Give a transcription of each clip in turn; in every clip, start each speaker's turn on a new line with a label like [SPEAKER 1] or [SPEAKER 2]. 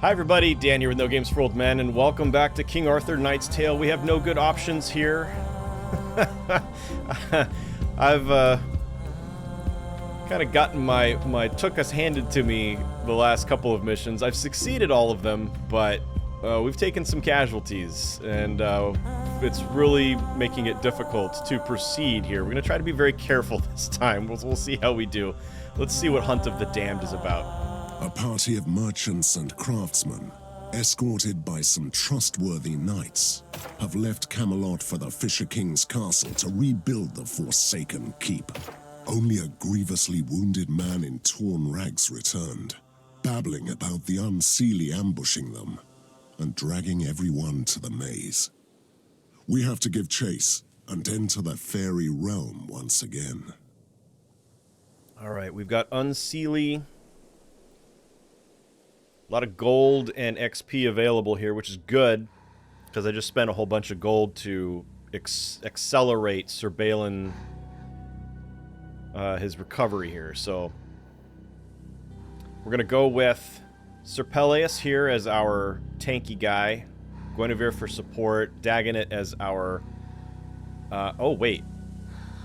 [SPEAKER 1] Hi everybody, Dan here with No Games for Old Men, and welcome back to King Arthur Knight's Tale. We have no good options here. I've kind of gotten my tuchus handed to me the last couple of missions. I've succeeded all of them, but we've taken some casualties, and it's really making it difficult to proceed here. We're going to try to be very careful this time. We'll see how we do. Let's see what Hunt of the Damned is about.
[SPEAKER 2] A party of merchants and craftsmen, escorted by some trustworthy knights, have left Camelot for the Fisher King's castle to rebuild the Forsaken Keep. Only a grievously wounded man in torn rags returned, babbling about the Unseelie ambushing them and dragging everyone to the maze. We have to give chase and enter the fairy realm once again.
[SPEAKER 1] All right, we've got Unseelie. A lot of gold and XP available here, which is good, because I just spent a whole bunch of gold to accelerate Sir Balin, his recovery here. So we're going to go with Sir Peleus here as our tanky guy, Guinevere for support, Dagonet as our... oh, wait.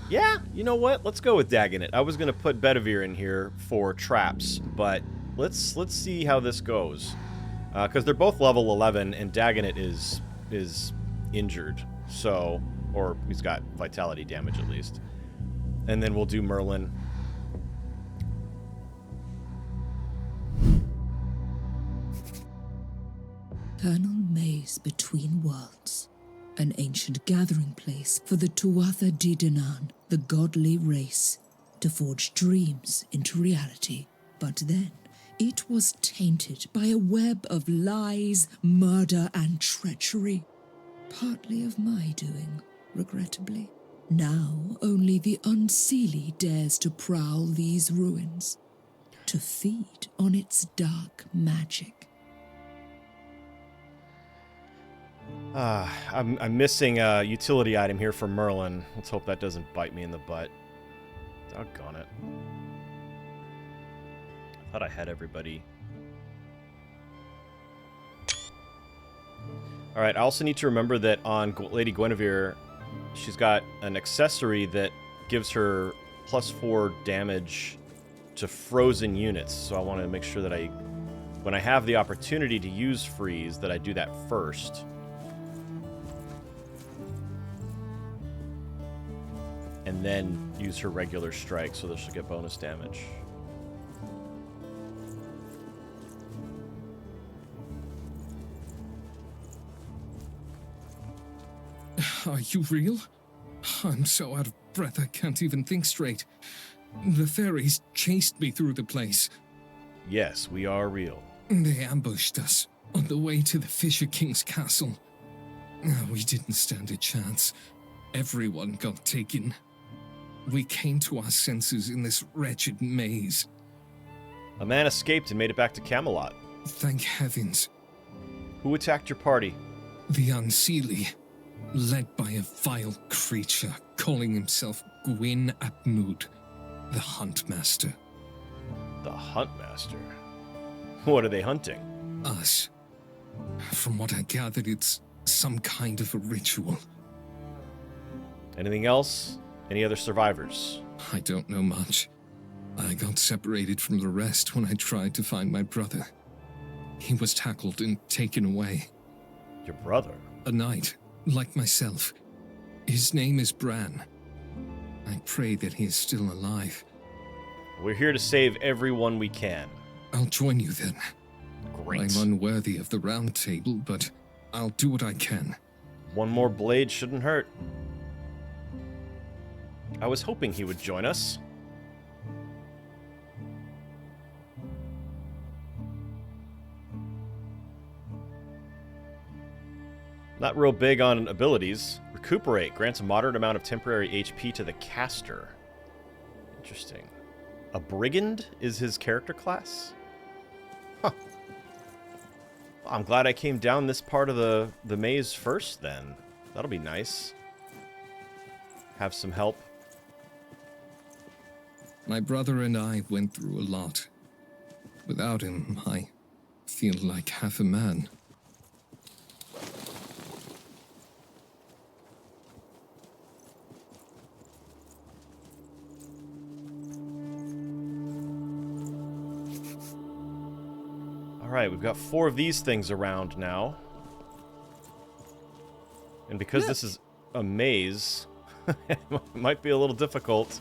[SPEAKER 1] Yeah, you know what? Let's go with Dagonet. I was going to put Bedivere in here for traps, but... Let's see how this goes, because they're both level 11, and Dagonet is injured, so, or he's got vitality damage at least. And then we'll do Merlin.
[SPEAKER 3] Eternal maze between worlds, an ancient gathering place for the Tuatha De Danann, the godly race, to forge dreams into reality. But then, it was tainted by a web of lies, murder, and treachery. Partly of my doing, regrettably. Now only the Unseelie dares to prowl these ruins, to feed on its dark magic.
[SPEAKER 1] I'm missing a utility item here for Merlin. Let's hope that doesn't bite me in the butt. Doggone it. Thought I had everybody. Alright, I also need to remember that on Lady Guinevere, she's got an accessory that gives her +4 damage to frozen units. So I want to make sure that when I have the opportunity to use freeze, that I do that first. And then use her regular strike so that she'll get bonus damage.
[SPEAKER 4] Are you real? I'm so out of breath I can't even think straight. The fairies chased me through the place.
[SPEAKER 1] Yes, we are real.
[SPEAKER 4] They ambushed us on the way to the Fisher King's castle. We didn't stand a chance. Everyone got taken. We came to our senses in this wretched maze.
[SPEAKER 1] A man escaped and made it back to Camelot.
[SPEAKER 4] Thank heavens.
[SPEAKER 1] Who attacked your party?
[SPEAKER 4] The Unseelie, led by a vile creature calling himself Gwyn ap Nudd, the Huntmaster.
[SPEAKER 1] The Huntmaster? What are they hunting?
[SPEAKER 4] Us. From what I gathered, it's some kind of a ritual.
[SPEAKER 1] Anything else? Any other survivors?
[SPEAKER 4] I don't know much. I got separated from the rest when I tried to find my brother. He was tackled and taken away.
[SPEAKER 1] Your brother?
[SPEAKER 4] A knight, like myself. His name is Bran. I pray that he is still alive.
[SPEAKER 1] We're here to save everyone we can.
[SPEAKER 4] I'll join you then.
[SPEAKER 1] Great.
[SPEAKER 4] I'm unworthy of the Round Table, but I'll do what I can.
[SPEAKER 1] One more blade shouldn't hurt. I was hoping he would join us. Not real big on abilities. Recuperate grants a moderate amount of temporary HP to the caster. Interesting. A brigand is his character class? Huh. Well, I'm glad I came down this part of the maze first then. That'll be nice. Have some help.
[SPEAKER 4] My brother and I went through a lot. Without him, I feel like half a man.
[SPEAKER 1] Alright, we've got 4 of these things around now. And because this is a maze, it might be a little difficult.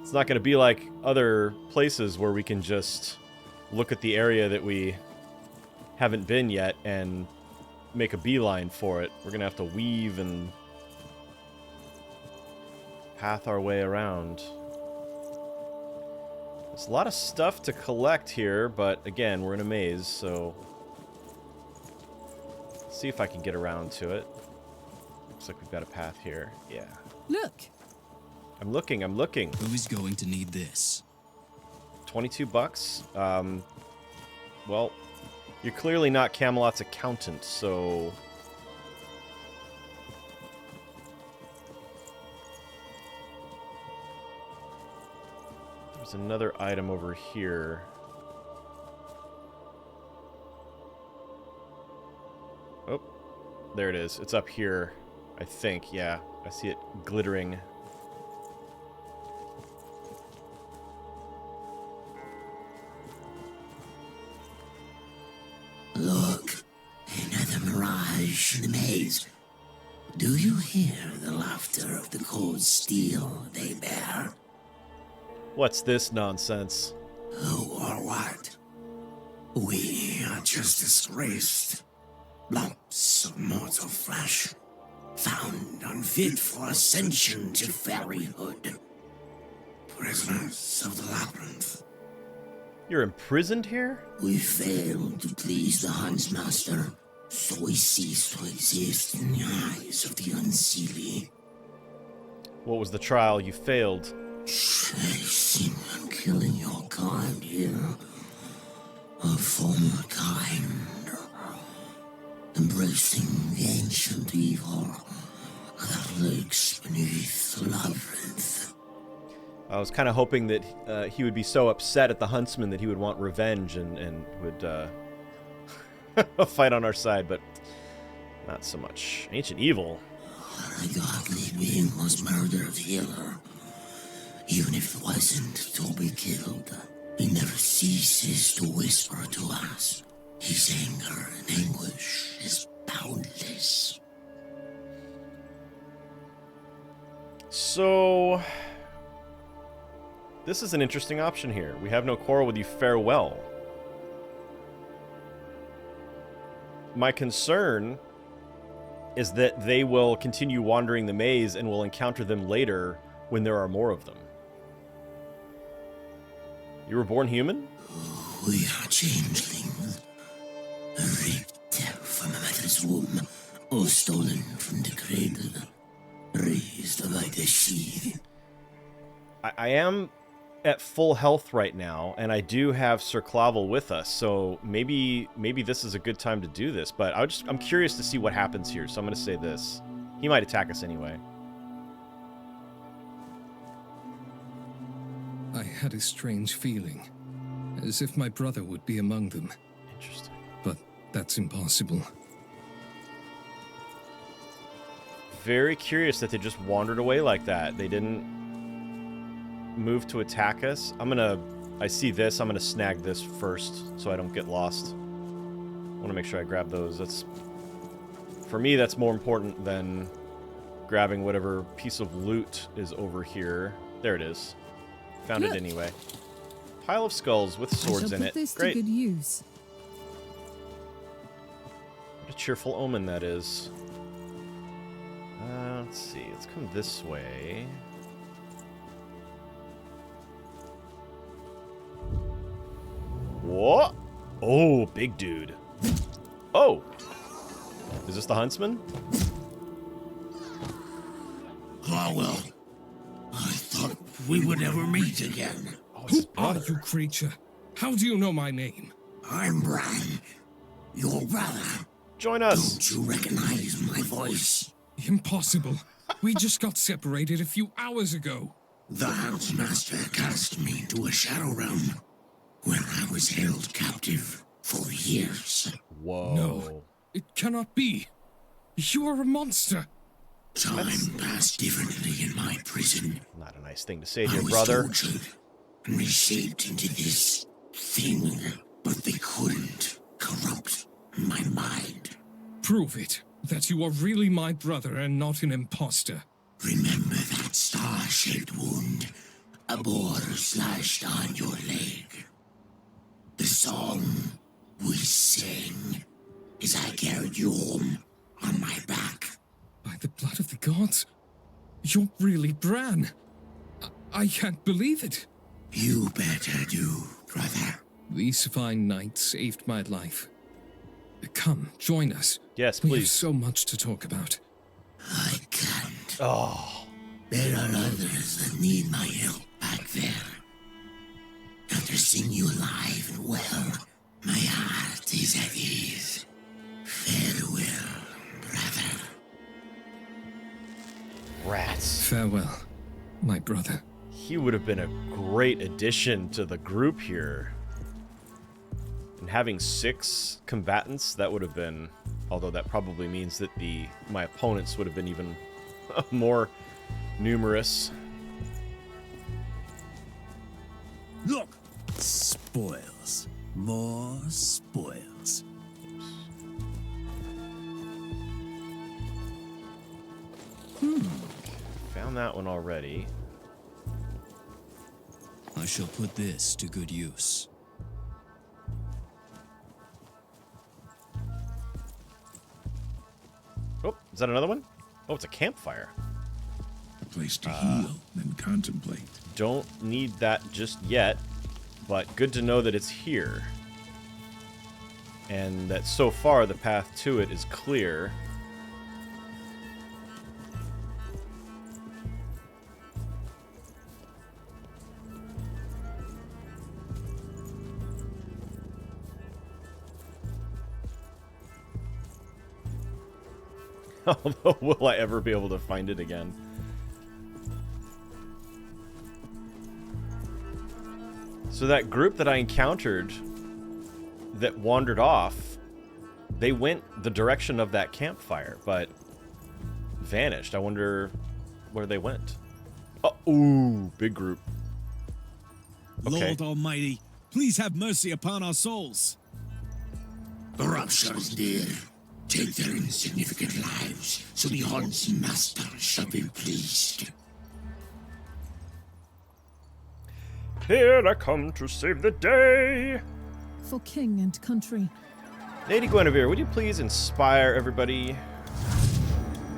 [SPEAKER 1] It's not going to be like other places where we can just look at the area that we haven't been yet and make a beeline for it. We're going to have to weave and path our way around. There's a lot of stuff to collect here, but again, we're in a maze, so... Let's see if I can get around to it. Looks like we've got a path here. Yeah.
[SPEAKER 3] Look!
[SPEAKER 1] I'm looking.
[SPEAKER 5] Who's going to need this?
[SPEAKER 1] 22 bucks. Well, you're clearly not Camelot's accountant, so... There's another item over here. Oh, there it is. It's up here, I think. Yeah, I see it glittering.
[SPEAKER 6] Look, another mirage in the maze. Do you hear the laughter of the cold steel they bear?
[SPEAKER 1] What's this nonsense?
[SPEAKER 6] Who or what? We are just disgraced. Lumps of mortal flesh, found unfit for ascension to fairyhood. Prisoners of the labyrinth.
[SPEAKER 1] You're imprisoned here?
[SPEAKER 6] We failed to please the Huntsmaster, so we cease to exist in the eyes of the unseelie.
[SPEAKER 1] What was the trial you failed?
[SPEAKER 6] Chasing and killing your kind here. A former kind. Embracing the ancient evil that lurks beneath the labyrinth.
[SPEAKER 1] I was kind of hoping that he would be so upset at the huntsman that he would want revenge and would fight on our side, but not so much. Ancient evil.
[SPEAKER 6] A godly being was murdered here. Even if it wasn't to be killed, he never ceases to whisper to us. His anger and anguish is boundless.
[SPEAKER 1] So... This is an interesting option here. We have no quarrel with you, farewell. My concern is that they will continue wandering the maze and we'll encounter them later when there are more of them. You were born human?
[SPEAKER 6] We are changelings, ripped from a mother's womb, or stolen from the cradle, raised by the sheath.
[SPEAKER 1] I am at full health right now, and I do have Sir Clavel with us, so maybe this is a good time to do this, but I'm curious to see what happens here, so I'm going to say this. He might attack us anyway.
[SPEAKER 4] I had a strange feeling, as if my brother would be among them.
[SPEAKER 1] Interesting.
[SPEAKER 4] But that's impossible.
[SPEAKER 1] Very curious that they just wandered away like that. They didn't move to attack us. I see this, I'm gonna snag this first so I don't get lost. I want to make sure I grab those. For me, that's more important than grabbing whatever piece of loot is over here. There it is. Found it anyway. Pile of skulls with swords in it.
[SPEAKER 3] This
[SPEAKER 1] Great.
[SPEAKER 3] to good use.
[SPEAKER 1] What a cheerful omen that is. Let's see. Let's come this way. What? Oh, big dude. Oh! Is this the huntsman?
[SPEAKER 6] Harwell, I thought we would never meet again.
[SPEAKER 1] Oh, it's his
[SPEAKER 4] Who are
[SPEAKER 1] brother.
[SPEAKER 4] you, creature? How do you know my name?
[SPEAKER 6] I'm Bran, your brother.
[SPEAKER 1] Join us.
[SPEAKER 6] Don't you recognize my voice?
[SPEAKER 4] Impossible. We just got separated a few hours ago.
[SPEAKER 6] The Housemaster cast me to a shadow realm, where I was held captive for years.
[SPEAKER 1] Whoa.
[SPEAKER 4] No, it cannot be. You are a monster.
[SPEAKER 6] Time passed differently in my prison.
[SPEAKER 1] Not a nice thing to say,
[SPEAKER 6] I
[SPEAKER 1] dear
[SPEAKER 6] was
[SPEAKER 1] brother.
[SPEAKER 6] tortured and reshaped into this thing, but they couldn't corrupt my mind.
[SPEAKER 4] Prove it, that you are really my brother and not an imposter.
[SPEAKER 6] Remember that star-shaped wound a boar slashed on your leg? The song we sang as I carried you home on my back.
[SPEAKER 4] By the blood of the gods, you're really Bran. I can't believe it.
[SPEAKER 6] You better do, brother.
[SPEAKER 4] These fine nights saved my life. Come, join us.
[SPEAKER 1] Yes,
[SPEAKER 4] We have
[SPEAKER 1] please.
[SPEAKER 4] so much to talk about.
[SPEAKER 6] I can't.
[SPEAKER 1] Oh,
[SPEAKER 6] There are others that need my help back there. After seeing you alive and well, my heart is at ease. Farewell, brother.
[SPEAKER 1] rats.
[SPEAKER 4] Farewell, my brother.
[SPEAKER 1] He would have been a great addition to the group here. And having 6 combatants, that would have been... Although that probably means that my opponents would have been even more numerous.
[SPEAKER 7] Look! Spoils. More spoils.
[SPEAKER 1] Found that one already.
[SPEAKER 5] I shall put this to good use.
[SPEAKER 1] Oh, is that another one? Oh, it's a campfire.
[SPEAKER 2] A place to heal and contemplate.
[SPEAKER 1] Don't need that just yet, but good to know that it's here. And that so far the path to it is clear. Although, will I ever be able to find it again? So that group that I encountered that wandered off, they went the direction of that campfire, but vanished. I wonder where they went. Oh, ooh, big group. Okay.
[SPEAKER 7] Lord Almighty, please have mercy upon our souls.
[SPEAKER 6] Corruption's dear. Take their insignificant lives, so the Haun's master shall be pleased.
[SPEAKER 1] Here I come to save the day.
[SPEAKER 8] For king and country.
[SPEAKER 1] Lady Guinevere, would you please inspire everybody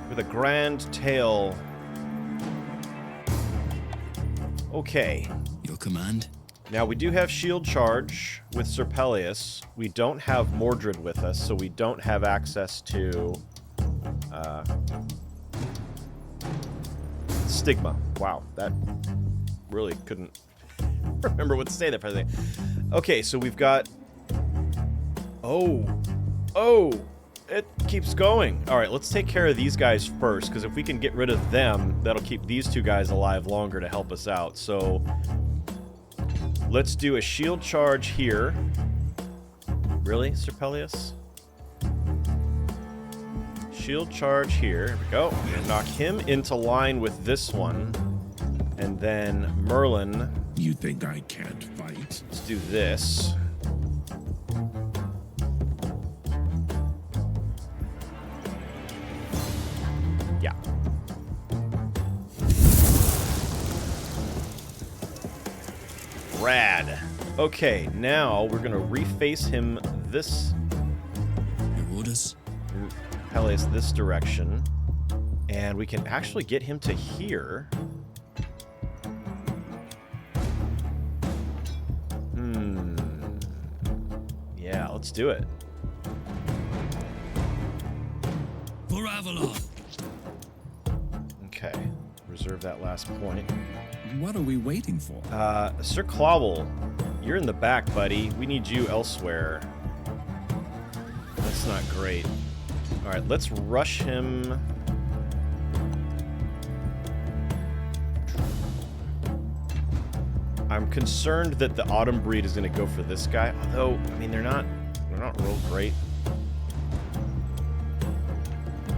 [SPEAKER 1] with a grand tale? Okay.
[SPEAKER 5] Your command?
[SPEAKER 1] Now, we do have shield charge with Sir Peleus. We don't have Mordred with us, so we don't have access to Stigma. Wow, that really couldn't remember what to say there for a second. Okay, so we've got... Oh, it keeps going. All right, let's take care of these guys first, because if we can get rid of them, that'll keep these 2 guys alive longer to help us out. So... let's do a shield charge here. Really, Sir Peleus? Shield charge here. Here we go. I'm gonna knock him into line with this one. And then Merlin,
[SPEAKER 2] You think I can't fight?
[SPEAKER 1] let's do this. Yeah. Rad. Okay, now we're gonna reface him this
[SPEAKER 5] Your orders?
[SPEAKER 1] Peleus this direction, and we can actually get him to here. Yeah, let's do it.
[SPEAKER 5] For Avalon!
[SPEAKER 1] Okay, reserve that last point.
[SPEAKER 7] What are we waiting for?
[SPEAKER 1] Sir Clobble, you're in the back, buddy. We need you elsewhere. That's not great. All right, let's rush him. I'm concerned that the Autumn breed is going to go for this guy. Although, I mean, they're not real great.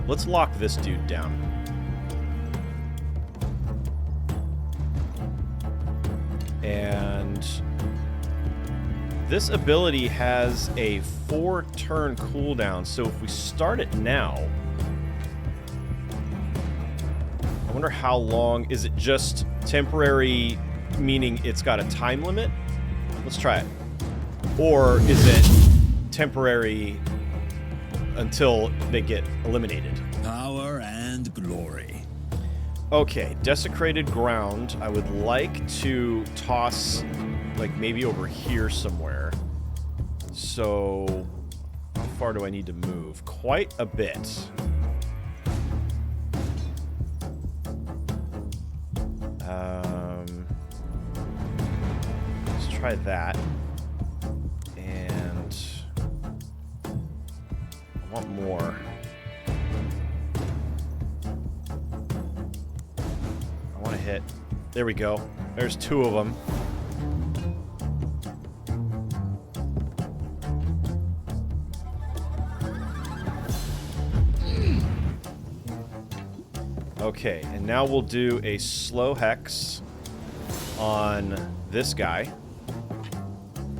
[SPEAKER 1] Let's lock this dude down. And this ability has a 4-turn cooldown, so if we start it now, I wonder how long. Is it just temporary, meaning it's got a time limit? Let's try it. Or is it temporary until they get eliminated?
[SPEAKER 7] Power and glory.
[SPEAKER 1] Okay, desecrated ground. I would like to toss, like, maybe over here somewhere. So, how far do I need to move? Quite a bit. Let's try that. And I want more. I want to hit. There we go. There's 2 of them. Okay, and now we'll do a slow hex on this guy.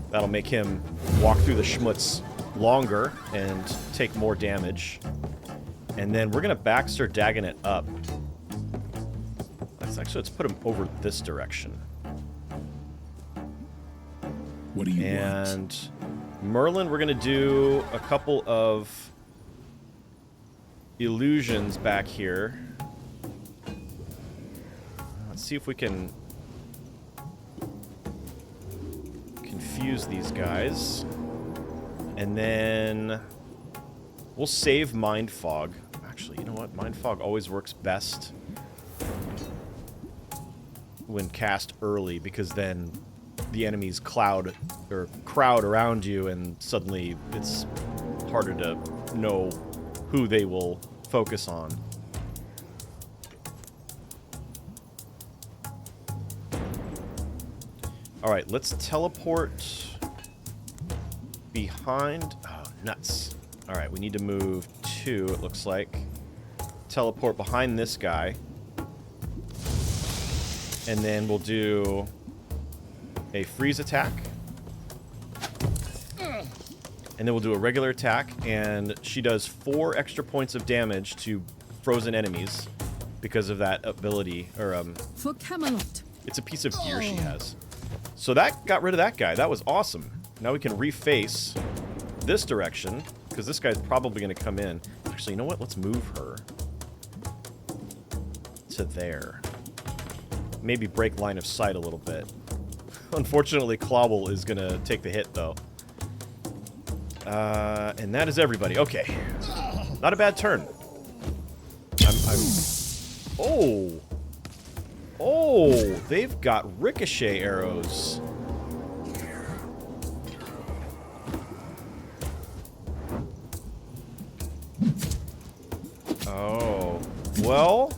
[SPEAKER 1] That'll make him walk through the schmutz longer and take more damage. And then we're going to Baxter Dagon it up. Let's put him over this direction.
[SPEAKER 2] What do you want?
[SPEAKER 1] And Merlin, we're going to do a couple of illusions back here. Let's see if we can confuse these guys. And then we'll save Mind Fog. Actually, you know what? Mind Fog always works best when cast early, because then the enemies crowd around you, and suddenly it's harder to know who they will focus on. Alright, let's teleport behind. Oh, nuts. Alright, we need to move 2, it looks like. Teleport behind this guy. And then we'll do a freeze attack. And then we'll do a regular attack, and she does 4 extra points of damage to frozen enemies because of that ability, or
[SPEAKER 8] For Camelot.
[SPEAKER 1] it's a piece of gear she has. So that got rid of that guy. That was awesome. Now we can reface this direction, because this guy's probably going to come in. Actually, you know what? Let's move her to there. Maybe break line of sight a little bit. Unfortunately, Clobble is going to take the hit, though. And that is everybody. Okay. Not a bad turn. Oh! Oh! They've got ricochet arrows. Oh. Well...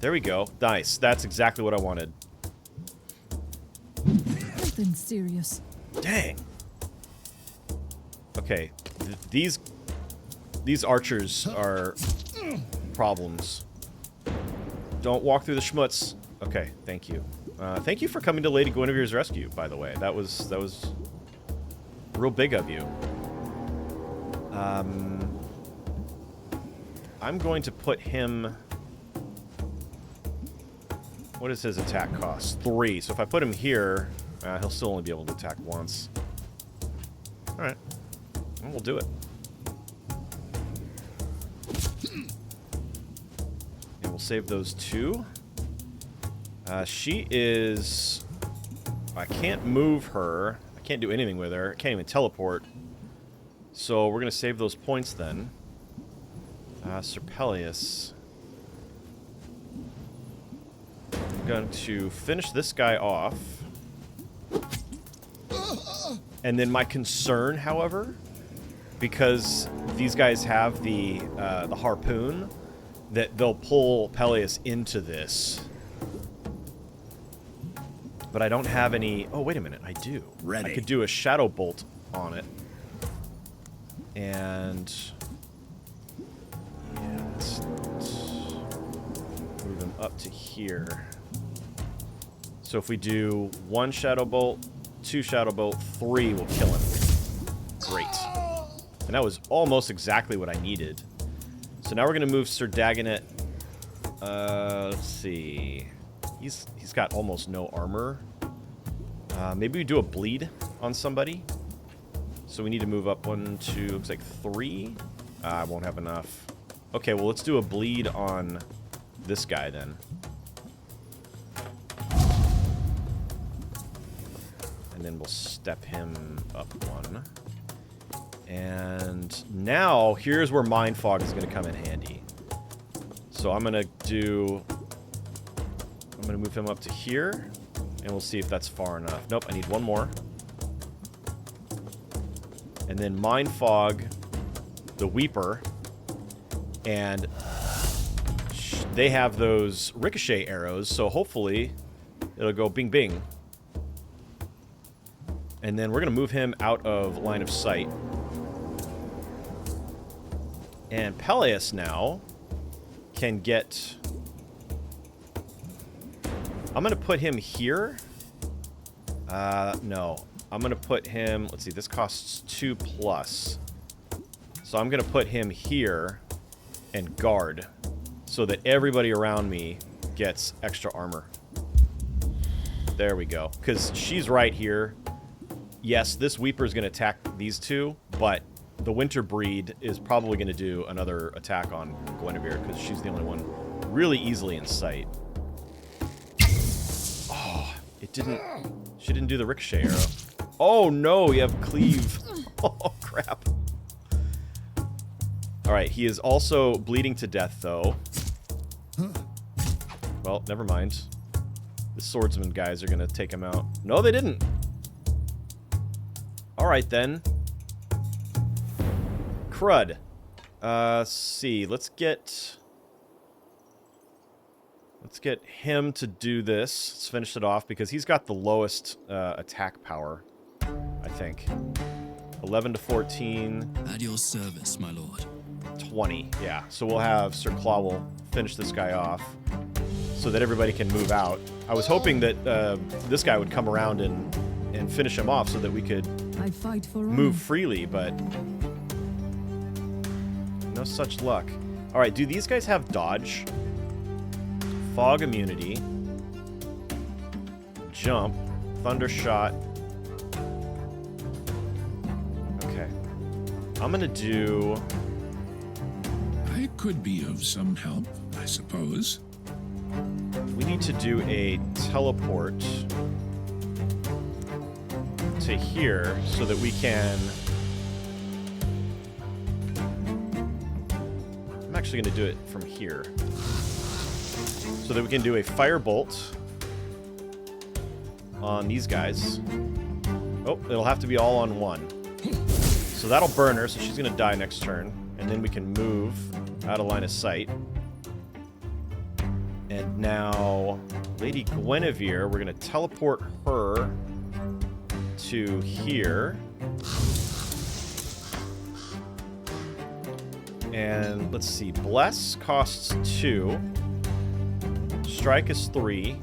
[SPEAKER 1] there we go. Nice. That's exactly what I wanted.
[SPEAKER 8] Nothing serious.
[SPEAKER 1] Dang. Okay. These archers are problems. Don't walk through the schmutz. Okay, thank you. Thank you for coming to Lady Guinevere's rescue, by the way. That was real big of you. I'm going to put him... what is his attack cost? 3. So if I put him here, he'll still only be able to attack once. Alright. Well, we'll do it. And we'll save those 2. She is... I can't move her. I can't do anything with her. I can't even teleport. So we're going to save those points then. Sir Peleus. I'm going to finish this guy off. And then my concern, however, because these guys have the harpoon, that they'll pull Peleus into this. but I don't have any... Oh, wait a minute. I do.
[SPEAKER 7] Ready.
[SPEAKER 1] I could do a shadow bolt on it. And... yeah, let's move him up to here. So if we do 1 shadow bolt, 2 shadow bolt, 3 will kill him. Great. And that was almost exactly what I needed. So now we're going to move Sir Dagonet. Let's see. He's got almost no armor. Maybe we do a bleed on somebody. So we need to move up 1, 2, looks like 3. I won't have enough. Okay, well, let's do a bleed on this guy then. And then we'll step him up 1. And now, here's where Mind Fog is going to come in handy. So I'm going to move him up to here, and we'll see if that's far enough. Nope, I need 1 more. And then Mind Fog the Weeper, and they have those ricochet arrows, so hopefully it'll go bing bing. And then we're going to move him out of line of sight. And Peleus now can get... I'm going to put him here. No. I'm going to put him... Let's see, this costs 2+. So I'm going to put him here and guard so that everybody around me gets extra armor. There we go. Because she's right here. Yes, this Weeper is going to attack these two, but the Winter Breed is probably going to do another attack on Guinevere because she's the only one really easily in sight. Oh, it didn't... She didn't do the ricochet arrow. Oh, no, you have cleave. Oh, crap. Alright, he is also bleeding to death, though. Well, never mind. The swordsman guys are going to take him out. No, they didn't. Alright, then. Crud. Let's see. Let's get him to do this. Let's finish it off because he's got the lowest attack power, I think. 11 to 14.
[SPEAKER 5] At your service, my lord.
[SPEAKER 1] 20. Yeah. So we'll have Sir Clawel finish this guy off so that everybody can move out. I was hoping that this guy would come around and finish him off so that we could
[SPEAKER 8] I fight for
[SPEAKER 1] move freely, but no such luck. All right, do these guys have dodge? Fog immunity. Jump. Thunder shot. Okay. I'm gonna do...
[SPEAKER 2] I could be of some help, I suppose.
[SPEAKER 1] We need to do a teleport to here so that we can... I'm actually going to do it from here. So that we can do a firebolt on these guys. Oh, it'll have to be all on 1. So that'll burn her, so she's going to die next turn. And then we can move out of line of sight. And now, Lady Guinevere, we're going to teleport her to here. And let's see, Bless costs 2. Strike is 3.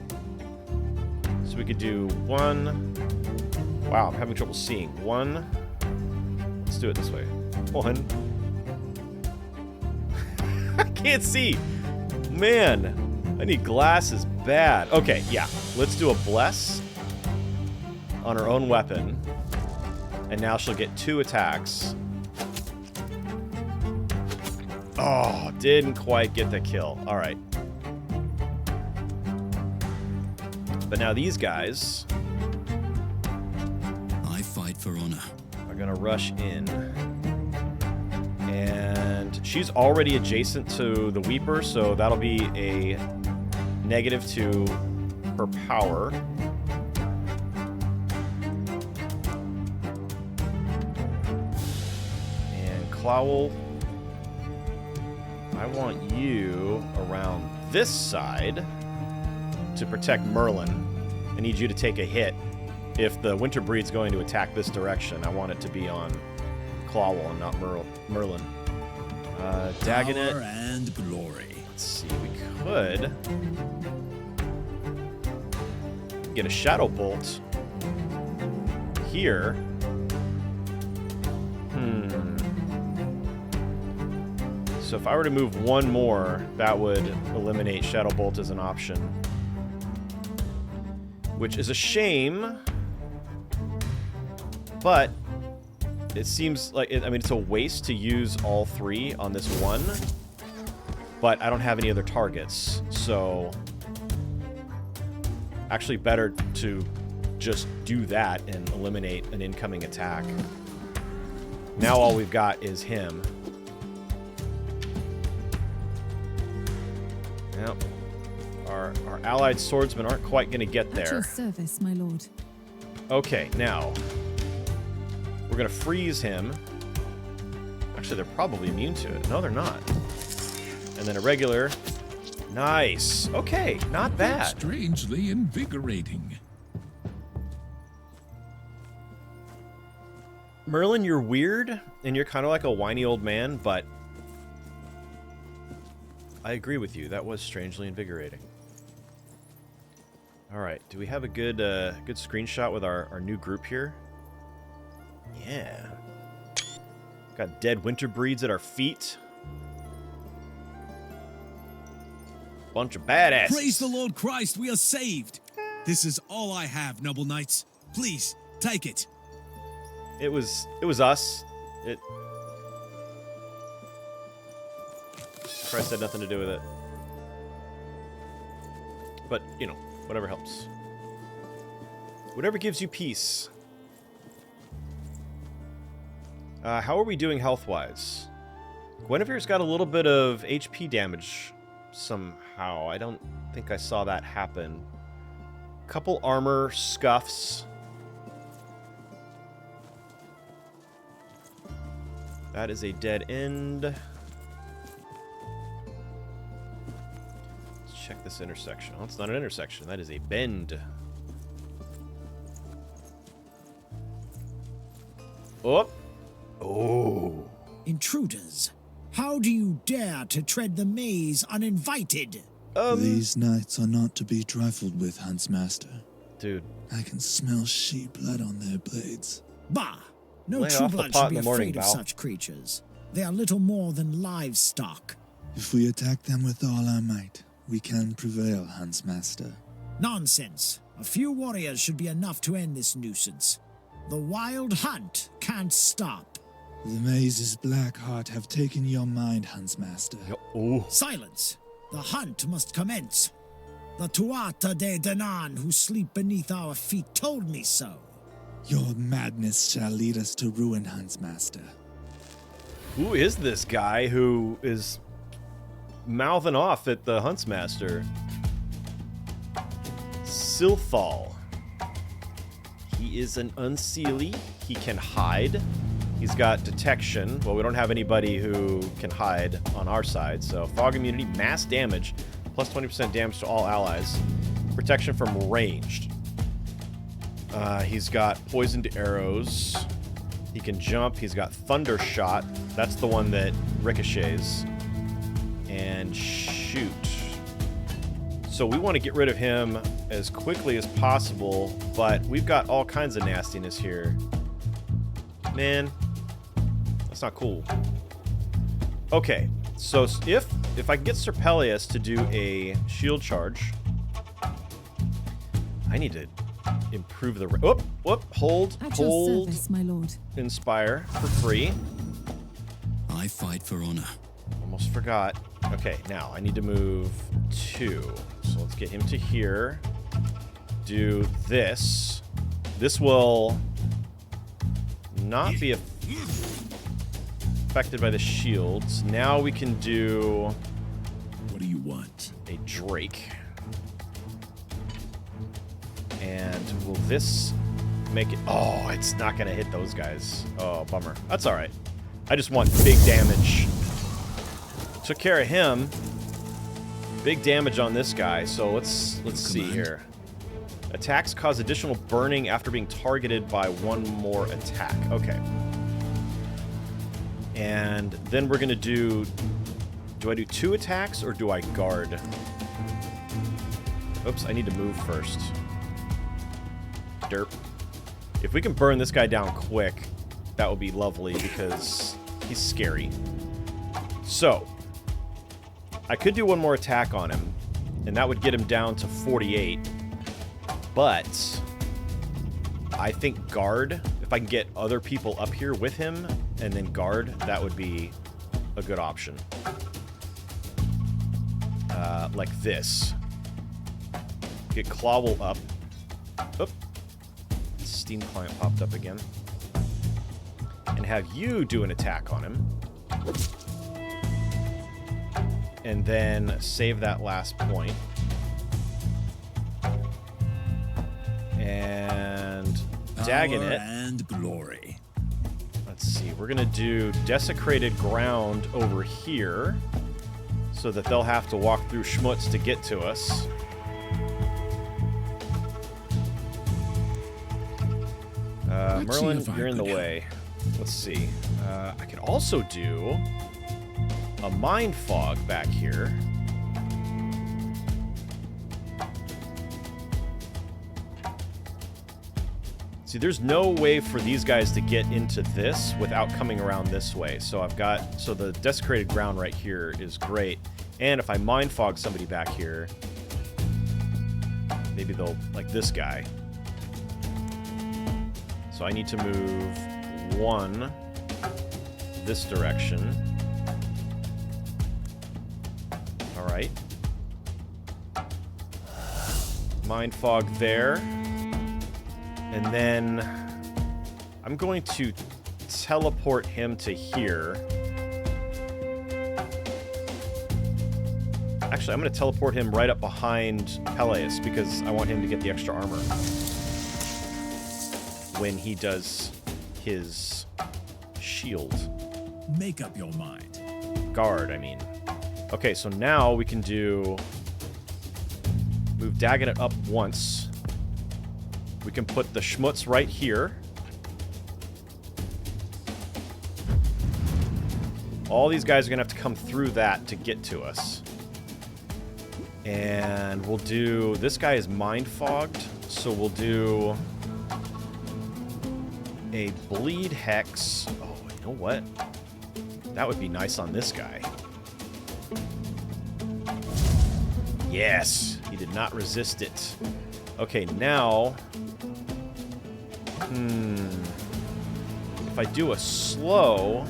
[SPEAKER 1] So we could do 1. Wow, I'm having trouble seeing. 1. Let's do it this way. 1. I can't see. Man, I need glasses bad. Okay, yeah. Let's do a Bless on her own weapon. And now she'll get 2 attacks. Oh, didn't quite get the kill. All right. But now these guys...
[SPEAKER 5] I fight for honor.
[SPEAKER 1] Are gonna rush in. And she's already adjacent to the Weeper, so that'll be a negative to her power. And Clawel, I want you around this side to protect Merlin. I need you to take a hit. If the winter breed's going to attack this direction, I want it to be on Clawwell and not Merlin. Dagonet.
[SPEAKER 7] Power and glory.
[SPEAKER 1] Let's see, we could get a Shadow Bolt here. So if I were to move one more, that would eliminate Shadow Bolt as an option. Which is a shame. But it seems like, I mean, it's a waste to use all three on this one. But I don't have any other targets, so actually better to just do that and eliminate an incoming attack. Now all we've got is him. Yep. Our allied swordsmen aren't quite going to get
[SPEAKER 8] At your
[SPEAKER 1] there.
[SPEAKER 8] service, my lord.
[SPEAKER 1] Okay, now we're going to freeze him. Actually, they're probably immune to it. No, they're not. And then a regular. Nice. Okay, not bad.
[SPEAKER 4] Strangely invigorating.
[SPEAKER 1] Merlin, you're weird, and you're kind of like a whiny old man, but I agree with you. That was strangely invigorating. All right, do we have a good good screenshot with our new group here? Yeah. Got dead winter breeds at our feet. Bunch of badasses.
[SPEAKER 7] Praise the Lord Christ, we are saved. This is all I have, noble knights. Please, take it.
[SPEAKER 1] It was us. Christ had nothing to do with it. But, you know, whatever helps. Whatever gives you peace. How are we doing health-wise? Guinevere's got a little bit of HP damage somehow. I don't think I saw that happen. Couple armor scuffs. That is a dead end. Let's check this intersection. Oh, it's not an intersection. That is a bend. Oh. Oh.
[SPEAKER 9] Intruders, how do you dare to tread the maze uninvited?
[SPEAKER 10] These knights are not to be trifled with, Huntsmaster.
[SPEAKER 1] Dude.
[SPEAKER 10] I can smell sheep blood on their blades.
[SPEAKER 9] Bah! No
[SPEAKER 1] Lay
[SPEAKER 9] true
[SPEAKER 1] off the
[SPEAKER 9] blood
[SPEAKER 1] pot
[SPEAKER 9] should
[SPEAKER 1] in
[SPEAKER 9] be
[SPEAKER 1] the morning,
[SPEAKER 9] afraid of
[SPEAKER 1] Val.
[SPEAKER 9] such creatures. They are little more than livestock.
[SPEAKER 10] If we attack them with all our might, we can prevail, Huntsmaster.
[SPEAKER 9] Nonsense. A few warriors should be enough to end this nuisance. The wild hunt can't stop.
[SPEAKER 10] The mazes Blackheart have taken your mind, Huntsmaster.
[SPEAKER 1] Oh.
[SPEAKER 9] Silence! The hunt must commence. The Tuatha de Danann who sleep beneath our feet told me so.
[SPEAKER 10] Your madness shall lead us to ruin, Huntsmaster.
[SPEAKER 1] Who is this guy who is mouthing off at the Huntsmaster? Silthal. He is an unseelie. He can hide. He's got detection. Well, we don't have anybody who can hide on our side. So fog immunity, mass damage, plus 20% damage to all allies. Protection from ranged. He's got poisoned arrows. He can jump. He's got thunder shot. That's the one that ricochets. And shoot. So we want to get rid of him as quickly as possible, but we've got all kinds of nastiness here. Man, that's not cool. Okay, so if I can get Sir Peleus to do a shield charge, I need to improve the... hold,
[SPEAKER 8] At your service, my lord.
[SPEAKER 1] inspire for free.
[SPEAKER 5] I fight for honor.
[SPEAKER 1] Almost forgot. Okay, now I need to move 2. So let's get him to here. Do this. This will not be affected by the shields. Now we can do
[SPEAKER 7] What do you want?
[SPEAKER 1] a Drake. And will this make it... Oh, it's not going to hit those guys. Oh, bummer. That's all right. I just want big damage. Took care of him. Big damage on this guy, so let's see here. Attacks cause additional burning after being targeted by one more attack. Okay. And then we're going to do I do 2 attacks or do I guard? Oops, I need to move first. Derp. If we can burn this guy down quick, that would be lovely because he's scary. So, I could do one more attack on him, and that would get him down to 48. But I think guard, if I can get other people up here with him and then guard, that would be a good option. Like this. Get Clawwell up. Oop. Steam client popped up again. And have you do an attack on him. And then save that last point. And Dagonet.
[SPEAKER 7] And glory.
[SPEAKER 1] Let's see. We're going to do Desecrated Ground over here so that they'll have to walk through schmutz to get to us. Merlin, you're in the way. Let's see. I could also do a Mind Fog back here. See, there's no way for these guys to get into this without coming around this way. So I've got... So the Desecrated Ground right here is great. And if I Mind Fog somebody back here, maybe they'll... Like this guy. So I need to move 1 this direction. Alright. Mind Fog there. And then I'm going to teleport him to here. Actually, I'm going to teleport him right up behind Peleus because I want him to get the extra armor when he does his shield.
[SPEAKER 7] Make up your mind.
[SPEAKER 1] Guard, I mean. Okay, so now we can do... Move Dagonet up once. We can put the schmutz right here. All these guys are going to have to come through that to get to us. And we'll do... This guy is Mind Fogged, so we'll do... a Bleed Hex. Oh, you know what? That would be nice on this guy. Yes! He did not resist it. Okay, now... If I do a slow,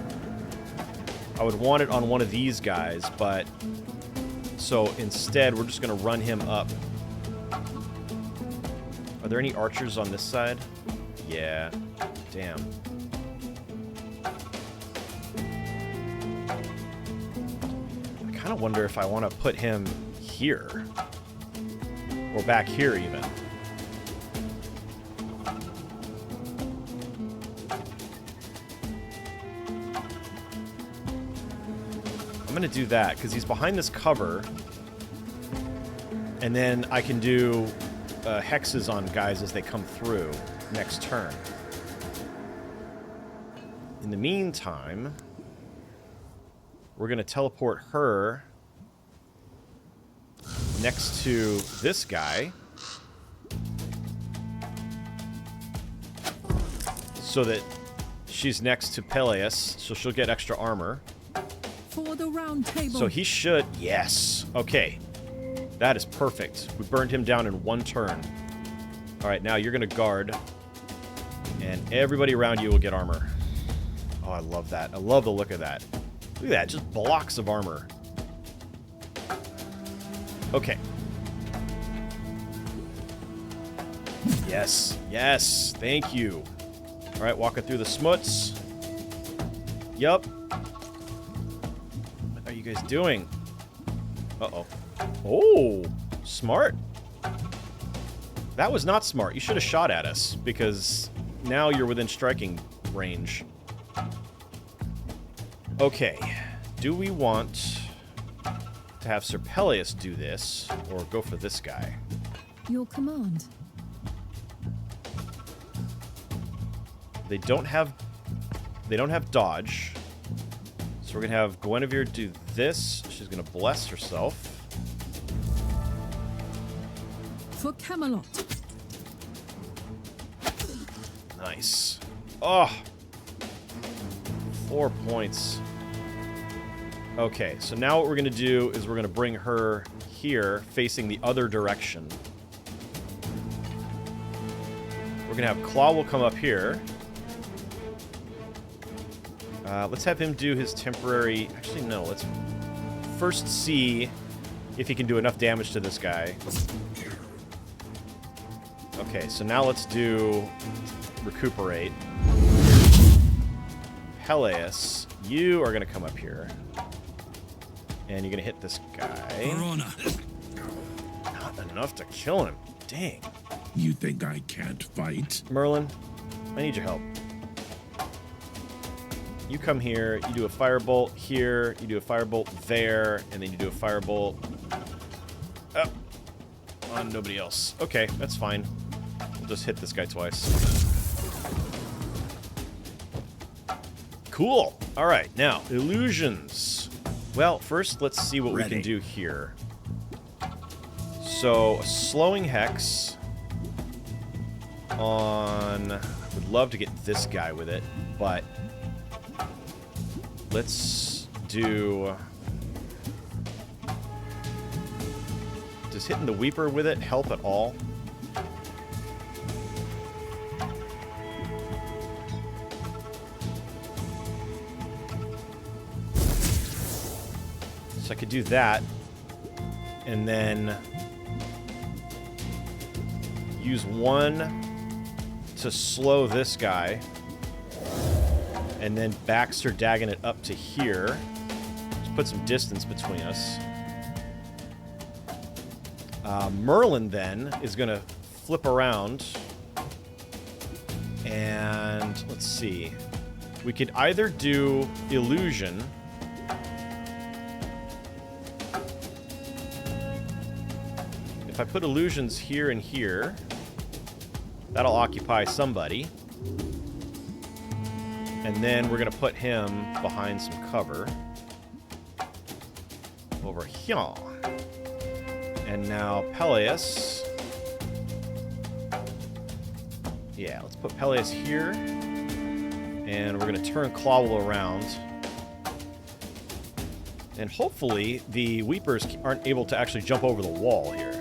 [SPEAKER 1] I would want it on one of these guys, but... So instead, we're just going to run him up. Are there any archers on this side? Yeah. Damn. I kind of wonder if I want to put him here. Or back here, even. I'm going to do that, because he's behind this cover. And then I can do hexes on guys as they come through next turn. In the meantime, we're going to teleport her next to this guy so that she's next to Peleus, so she'll get extra armor.
[SPEAKER 8] For the round table.
[SPEAKER 1] So he should... Yes. Okay. That is perfect. We burned him down in 1 turn. Alright, now you're going to guard. And everybody around you will get armor. Oh, I love that. I love the look of that. Look at that. Just blocks of armor. Okay. Yes. Yes. Thank you. Alright, walking through the smuts. Yup. What are you guys doing? Uh-oh. Oh, smart. That was not smart. You should have shot at us, because now you're within striking range. Okay. Do we want to have Sir Peleus do this, or go for this guy?
[SPEAKER 8] Your command.
[SPEAKER 1] They don't have dodge. So we're gonna have Guinevere do this. She's gonna bless herself.
[SPEAKER 8] For Camelot.
[SPEAKER 1] Nice. Oh! 4 points. Okay, so now what we're gonna do is we're gonna bring her here, facing the other direction. We're gonna have Claw will come up here. Let's have him do his temporary... Actually, no. Let's first see if he can do enough damage to this guy. Okay, so now let's do Recuperate. Peleus, you are going to come up here. And you're going to hit this guy. Not enough to kill him. Dang.
[SPEAKER 2] You think I can't fight?
[SPEAKER 1] Merlin, I need your help. You come here, you do a firebolt here, you do a firebolt there, and then you do a firebolt on nobody else. Okay, that's fine. We'll just hit this guy twice. Cool. All right, now, illusions. Well, first, let's see what we can do here. So, a slowing hex on... I would love to get this guy with it, but... Let's do... Does hitting the Weeper with it help at all? So I could do that. And then... use one to slow this guy. And then Baxter dagging it up to here. Just put some distance between us. Merlin, then, is going to flip around. And let's see. We could either do Illusion. If I put illusions here and here, that'll occupy somebody. And then we're going to put him behind some cover. Over here. And now Peleus. Yeah, let's put Peleus here. And we're going to turn Clawwell around. And hopefully the Weepers aren't able to actually jump over the wall here.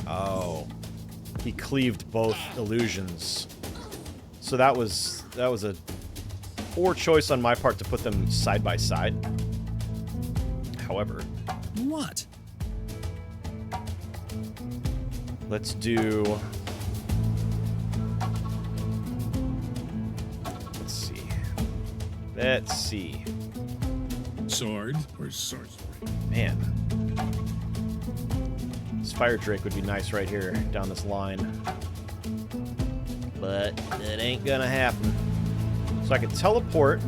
[SPEAKER 1] Oh. He cleaved both illusions. So that was a poor choice on my part to put them side by side. However,
[SPEAKER 7] What?
[SPEAKER 1] let's do... Let's see.
[SPEAKER 2] Sword or sorcery?
[SPEAKER 1] Man. This Fire Drake would be nice right here, down this line. But it ain't gonna happen. So I could teleport,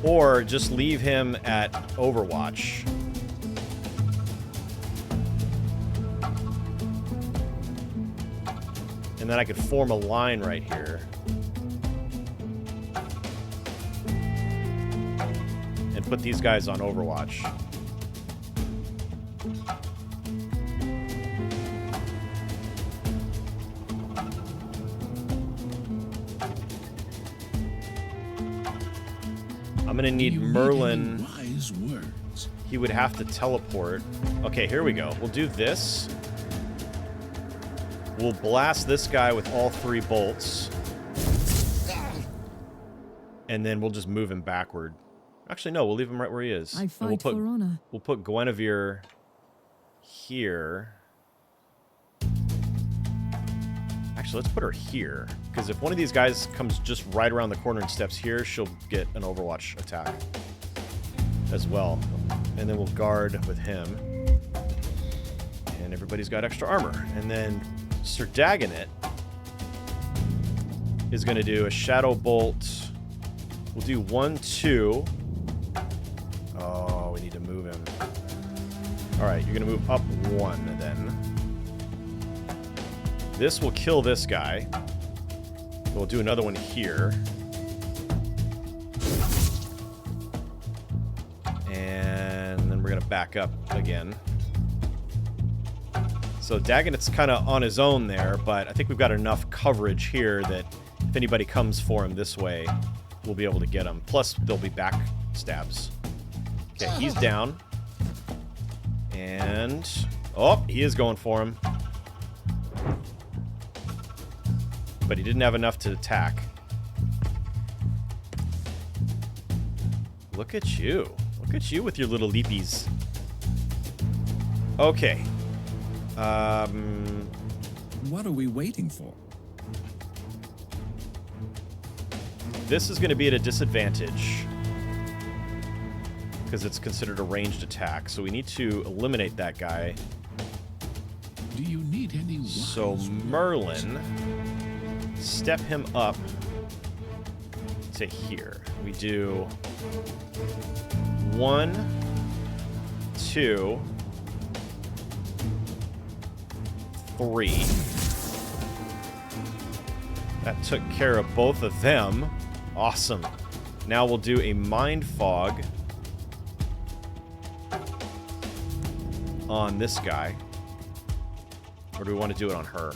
[SPEAKER 1] or just leave him at Overwatch. And then I could form a line right here. And put these guys on Overwatch. I'm gonna need Merlin.
[SPEAKER 2] Wise words.
[SPEAKER 1] He would have to teleport. Okay, here we go. We'll do this. We'll blast this guy with all 3 bolts. And then we'll just move him backward. Actually, no, we'll leave him right where he is.
[SPEAKER 8] I fight for honor.
[SPEAKER 1] We'll put Guinevere here. Actually, let's put her here. Because if one of these guys comes just right around the corner and steps here, she'll get an Overwatch attack as well. And then we'll guard with him. And everybody's got extra armor. And then Sir Dagonet is going to do a Shadow Bolt. We'll do 1, 2. Oh, we need to move him. Alright, you're going to move up 1 then. This will kill this guy. We'll do another one here. And then we're going to back up again. So Dagonet's kind of on his own there, but I think we've got enough coverage here that if anybody comes for him this way, we'll be able to get him. Plus, there'll be back stabs. Okay, he's down. And... oh, he is going for him. But he didn't have enough to attack. Look at you. Look at you with your little leapies. Okay.
[SPEAKER 5] What are we waiting for?
[SPEAKER 1] This is going to be at a disadvantage because it's considered a ranged attack. So we need to eliminate that guy.
[SPEAKER 5] Do you need any?
[SPEAKER 1] So Merlin, step him up to here. We do 1, 2, 3. That took care of both of them. Awesome. Now we'll do a Mind Fog on this guy. Or do we want to do it on her?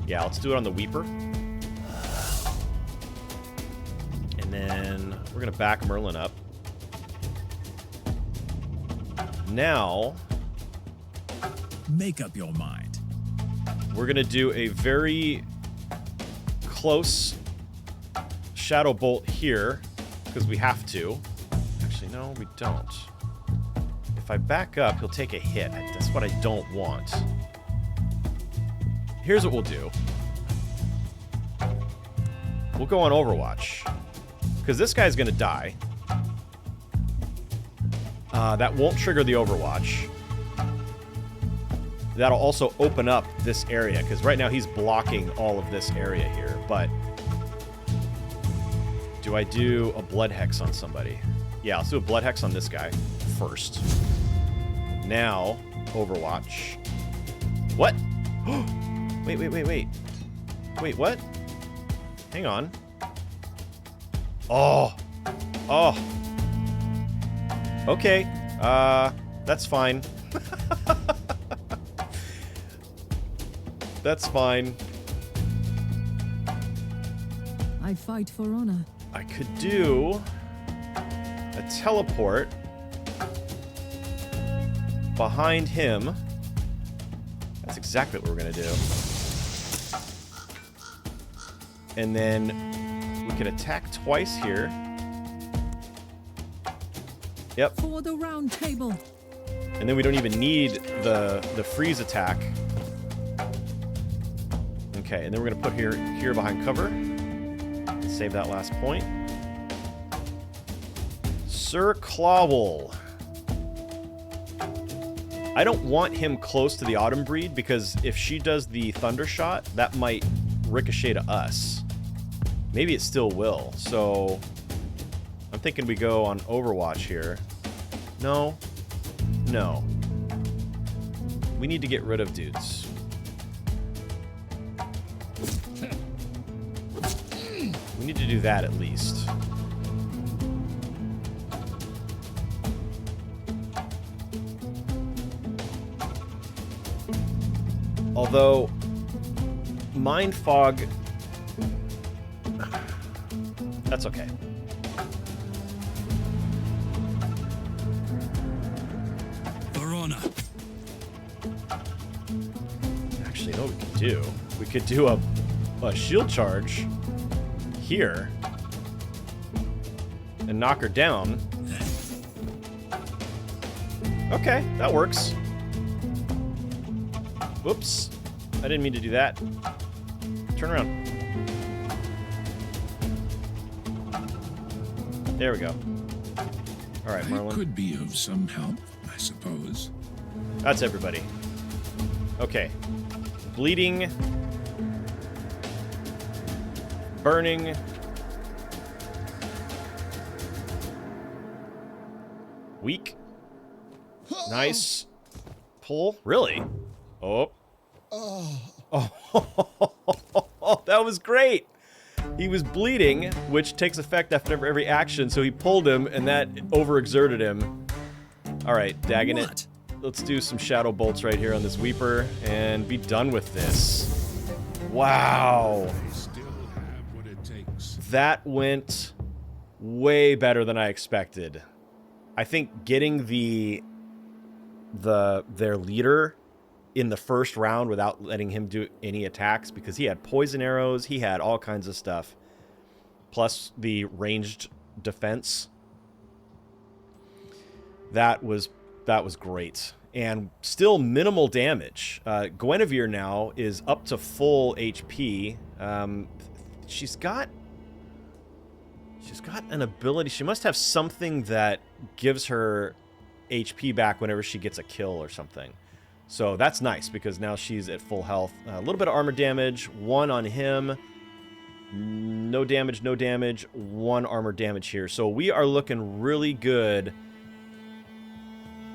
[SPEAKER 1] Yeah, let's do it on the Weeper. And then we're going to back Merlin up. Now,
[SPEAKER 7] Make up your mind.
[SPEAKER 1] we're going to do a very close Shadow Bolt here, because we have to. Actually, no, we don't. If I back up, he'll take a hit. That's what I don't want. Here's what we'll do. We'll go on Overwatch, because this guy's going to die. That won't trigger the Overwatch. That'll also open up this area, because right now he's blocking all of this area here. But do I do a Blood Hex on somebody? Yeah, let's do a Blood Hex on this guy first. Now, Overwatch. What? Wait. Wait, what? Hang on. Oh. Okay. That's fine. That's fine.
[SPEAKER 8] I fight for honor.
[SPEAKER 1] I could do a teleport behind him. That's exactly what we're going to do. And then we can attack twice here. Yep.
[SPEAKER 8] For the round table.
[SPEAKER 1] And then we don't even need the freeze attack. Okay, and then we're going to put here behind cover. Save that last point. Sir Clawwell. I don't want him close to the Autumn Breed, because if she does the Thunder Shot, that might ricochet to us. Maybe it still will. So I'm thinking we go on Overwatch here. No. We need to get rid of dudes. We need to do that at least. Although, Mind Fog... that's okay.
[SPEAKER 5] Verona.
[SPEAKER 1] Actually, you know what we could do? We could do a shield charge here and knock her down. Okay, that works. Whoops. I didn't mean to do that. Turn around. There we go. All right,
[SPEAKER 5] I
[SPEAKER 1] Merlin.
[SPEAKER 5] could be of some help, I suppose.
[SPEAKER 1] That's everybody. Okay. Bleeding. Burning. Weak. Nice. Pull. Really? Oh. Oh, that was great. He was bleeding, which takes effect after every action, so he pulled him, and that overexerted him. All right, dagging it. Let's do some shadow bolts right here on this Weeper and be done with this. Wow.
[SPEAKER 5] They still have what it takes.
[SPEAKER 1] That went way better than I expected. I think getting their leader in the first round without letting him do any attacks, because he had poison arrows, he had all kinds of stuff, plus the ranged defense. That was great. And still minimal damage. Guinevere now is up to full HP. She's got an ability. She must have something that gives her HP back whenever she gets a kill or something. So that's nice, because now she's at full health. A little bit of armor damage. 1 on him. No damage, no damage. 1 armor damage here. So we are looking really good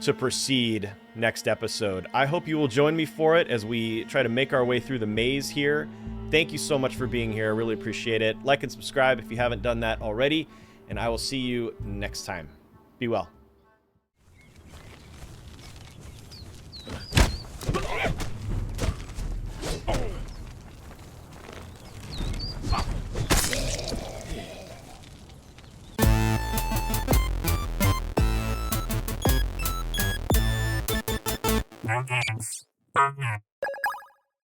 [SPEAKER 1] to proceed next episode. I hope you will join me for it as we try to make our way through the maze here. Thank you so much for being here. I really appreciate it. Like and subscribe if you haven't done that already, and I will see you next time. Be well.